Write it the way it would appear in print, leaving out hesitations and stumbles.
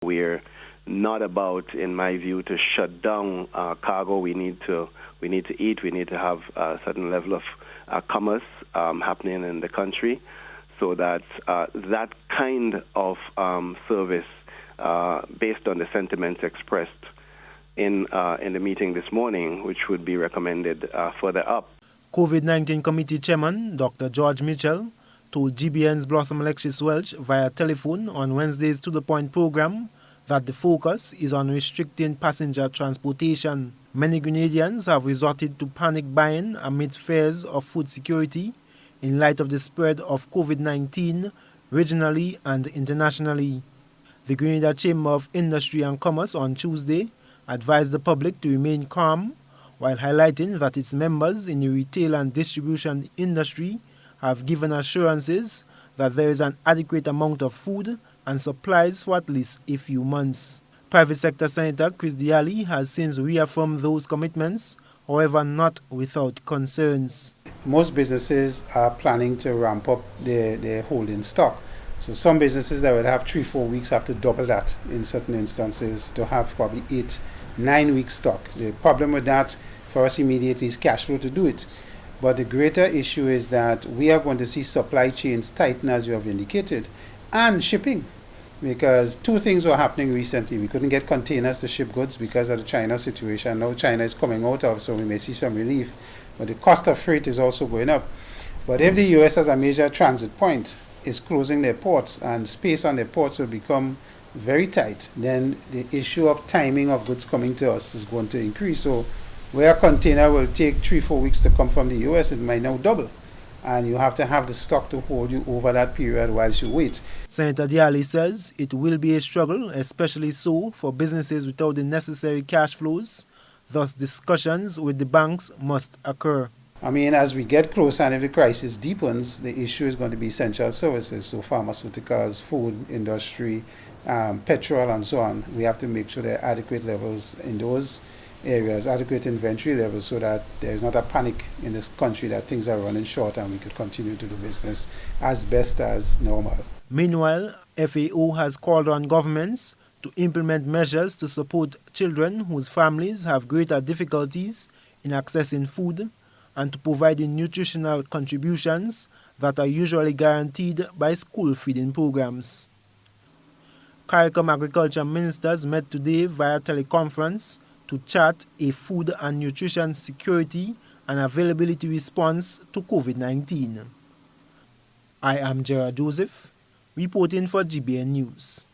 We're not about, in my view, to shut down cargo. We need to eat. We need to have a certain level of commerce happening in the country, so that that kind of service, based on the sentiments expressed in the meeting this morning, which would be recommended further up. COVID-19 Committee Chairman Dr. George Mitchell told GBN's Blossom Alexis Welch via telephone on Wednesday's To The Point program that the focus is on restricting passenger transportation. Many Grenadians have resorted to panic buying amid fears of food security in light of the spread of COVID-19 regionally and internationally. The Grenada Chamber of Industry and Commerce on Tuesday advised the public to remain calm, while highlighting that its members in the retail and distribution industry have given assurances that there is an adequate amount of food and supplies for at least a few months. Private sector Senator Chris Diali has since reaffirmed those commitments, however not without concerns. Most businesses are planning to ramp up their holding stock. So some businesses that would have 3-4 weeks have to double that in certain instances to have probably 8-9 weeks stock. The problem with that for us immediately is cash flow to do it. But the greater issue is that we are going to see supply chains tighten, as you have indicated, and shipping. Because two things were happening recently. We couldn't get containers to ship goods because of the China situation. Now China is coming out of, so we may see some relief. But the cost of freight is also going up. But if the U.S. as a major transit point is closing their ports and space on their ports will become very tight, then the issue of timing of goods coming to us is going to increase. So where a container will take 3-4 weeks to come from the U.S., it might now double. And you have to have the stock to hold you over that period whilst you wait. Senator Diali says it will be a struggle, especially so for businesses without the necessary cash flows. Thus, discussions with the banks must occur. I mean, as we get closer and if the crisis deepens, the issue is going to be essential services. So pharmaceuticals, food industry, petrol and so on. We have to make sure there are adequate levels in those areas, adequate inventory levels, so that there is not a panic in this country that things are running short and we could continue to do business as best as normal. Meanwhile, FAO has called on governments to implement measures to support children whose families have greater difficulties in accessing food and to provide nutritional contributions that are usually guaranteed by school feeding programs. CARICOM agriculture ministers met today via teleconference to chart a food and nutrition security and availability response to COVID-19. I am Gerard Joseph, reporting for GBN News.